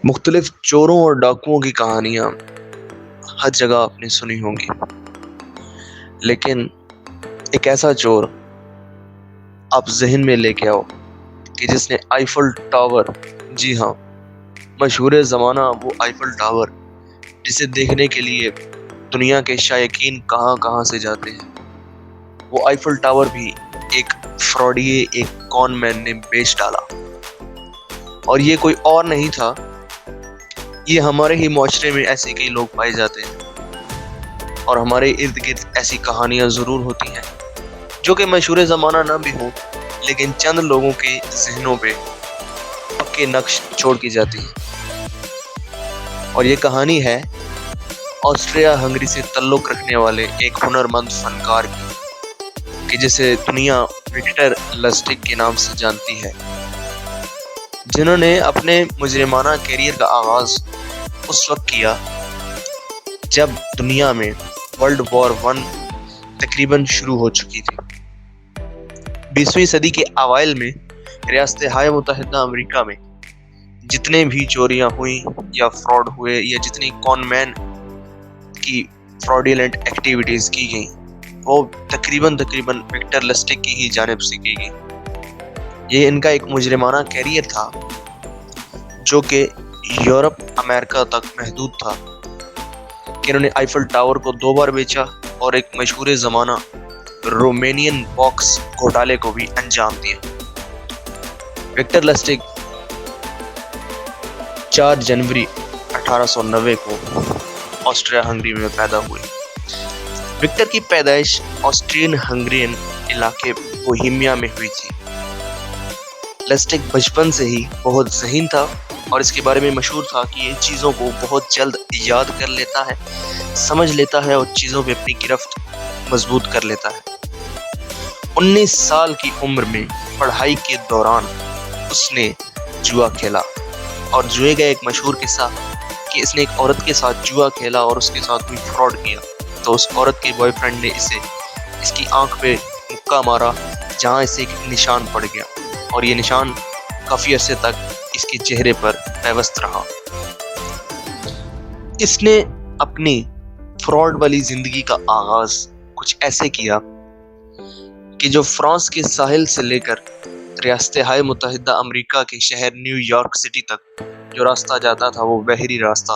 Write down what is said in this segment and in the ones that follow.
مختلف چوروں اور ڈاکوؤں کی کہانیاں ہر جگہ آپ نے سنی ہوں گی، لیکن ایک ایسا چور آپ ذہن میں لے کے آؤ کہ جس نے آئیفل ٹاور، جی ہاں، مشہور زمانہ وہ آئیفل ٹاور جسے دیکھنے کے لیے دنیا کے شائقین کہاں کہاں سے جاتے ہیں، وہ آئیفل ٹاور بھی ایک فراڈیے، ایک کون مین نے بیچ ڈالا۔ اور یہ کوئی اور نہیں تھا، یہ ہمارے ہی معاشرے میں ایسے کئی لوگ پائے جاتے ہیں اور ہمارے ارد گرد ایسی کہانیاں ضرور ہوتی ہیں جو کہ مشہور زمانہ نہ بھی ہوں، لیکن چند لوگوں کے ذہنوں پہ پکے نقش چھوڑ کی جاتی ہے۔ اور یہ کہانی ہے آسٹریا ہنگری سے تعلق رکھنے والے ایک ہنرمند فنکار کی، کہ جسے دنیا وکٹر لسٹک کے نام سے جانتی ہے، جنہوں نے اپنے مجرمانہ کیریئر کا آغاز اس وقت کیا جب دنیا میں ورلڈ وار 1 تقریباً شروع ہو چکی تھی۔ 20ویں صدی کے اوائل میں ریاستہائے متحدہ امریکہ میں جتنے بھی چوریاں ہوئیں یا فراڈ ہوئے یا جتنی کون مین کی فراڈیلنٹ ایکٹیویٹیز کی گئیں، وہ تقریباً وکٹر لسٹک کی ہی جانب سے کی گئی۔ یہ ان کا ایک مجرمانہ کیریئر تھا جو کہ یورپ امریکہ تک محدود تھا، کہ انہوں نے آئیفل ٹاور کو 2 بار بیچا اور ایک مشہور زمانہ رومینین باکس گھوٹالے کو بھی انجام دیا۔ وکٹر لسٹک 4 جنوری 1890 کو آسٹریا ہنگری میں پیدا ہوئے۔ وکٹر کی پیدائش آسٹرین ہنگرین علاقے بوہیمیا میں ہوئی تھی۔ لسٹک بچپن سے ہی بہت ذہین تھا اور اس کے بارے میں مشہور تھا کہ یہ چیزوں کو بہت جلد یاد کر لیتا ہے، سمجھ لیتا ہے اور چیزوں پہ اپنی گرفت مضبوط کر لیتا ہے۔ 19 سال کی عمر میں پڑھائی کے دوران اس نے جوا کھیلا، اور جوئے کا ایک مشہور قصہ کہ اس نے ایک عورت کے ساتھ جوا کھیلا اور اس کے ساتھ کوئی فراڈ کیا، تو اس عورت کے بوائے فرینڈ نے اس کی آنکھ پہ مکہ مارا، جہاں اسے ایک نشان پڑ گیا، اور یہ نشان کافی عرصے تک اس کے چہرے پر پیوست رہا۔ اس نے اپنی فراڈ والی زندگی کا آغاز کچھ ایسے کیا کہ جو فرانس کے ساحل سے لے کر ریاستہائے متحدہ امریکہ کے شہر نیو یارک سٹی تک جو راستہ جاتا تھا وہ بحری راستہ،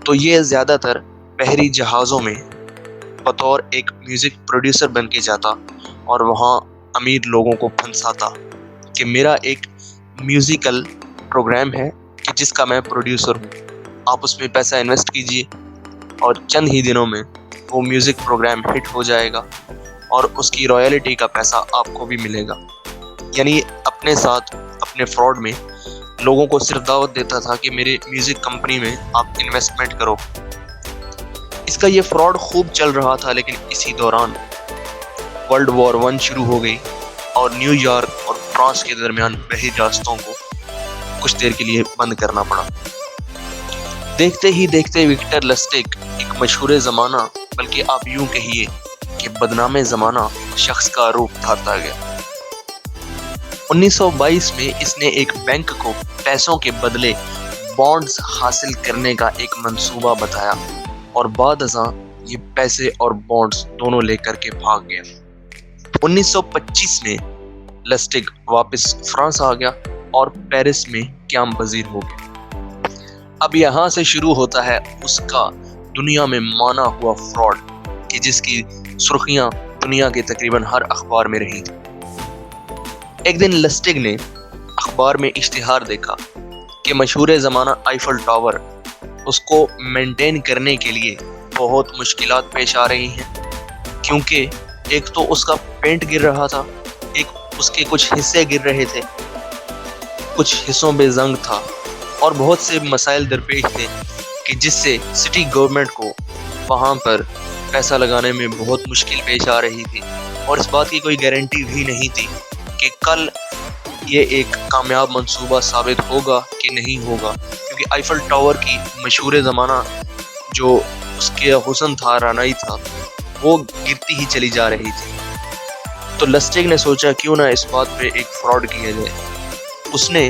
تو یہ زیادہ تر بحری جہازوں میں بطور ایک میوزک پروڈیوسر بن کے جاتا اور وہاں امیر لوگوں کو پھنساتا کہ میرا ایک میوزیکل پروگرام ہے کہ جس کا میں پروڈیوسر ہوں، آپ اس میں پیسہ انویسٹ کیجئے اور چند ہی دنوں میں وہ میوزک پروگرام ہٹ ہو جائے گا اور اس کی رائلٹی کا پیسہ آپ کو بھی ملے گا۔ یعنی اپنے ساتھ اپنے فراڈ میں لوگوں کو صرف دعوت دیتا تھا کہ میرے میوزک کمپنی میں آپ انویسٹمنٹ کرو۔ اس کا یہ فراڈ خوب چل رہا تھا، لیکن اسی دوران ورلڈ وار 1 شروع ہو گئی اور نیو یارک اور فرانس کے درمیان بحری راستوں کو کچھ دیر کے لیے بند کرنا پڑا۔ دیکھتے ہی دیکھتے وکٹر لسٹک ایک مشہور زمانہ، بلکہ آپ یوں کہیے کہ بدنام زمانہ شخص کا روپ دھارتا گیا۔ 1922 میں اس نے ایک بینک کو پیسوں کے بدلے بانڈز حاصل کرنے کا ایک منصوبہ بتایا، اور بعد ازاں یہ پیسے اور بانڈز دونوں لے کر کے بھاگ گیا۔ 1925 میں لسٹک واپس فرانس آ گیا اور پیرس میں قیام پذیر ہو گیا۔ اب یہاں سے شروع ہوتا ہے اس کا دنیا میں مانا ہوا فراڈ، کہ جس کی سرخیاں دنیا کے تقریباً ہر اخبار میں رہی تھی۔ ایک دن لسٹک نے اخبار میں اشتہار دیکھا کہ مشہور زمانہ آئیفل ٹاور اس کو مینٹین کرنے کے لیے بہت مشکلات پیش آ رہی ہیں، کیونکہ ایک تو اس کا پینٹ گر رہا تھا، ایک اس کے کچھ حصے گر رہے تھے، کچھ حصوں پہ زنگ تھا، اور بہت سے مسائل درپیش تھے، کہ جس سے سٹی گورنمنٹ کو وہاں پر پیسہ لگانے میں بہت مشکل پیش آ رہی تھی، اور اس بات کی کوئی گارنٹی بھی نہیں تھی کہ کل یہ ایک کامیاب منصوبہ ثابت ہوگا کہ نہیں ہوگا، کیونکہ آئیفل ٹاور کی مشہور زمانہ جو اس کے حسن تھا، رانائی تھا، وہ گرتی ہی چلی جا رہی تھی۔ تو لسٹک نے سوچا کیوں نہ اس بات پہ ایک فراڈ کیا جائے۔ اس نے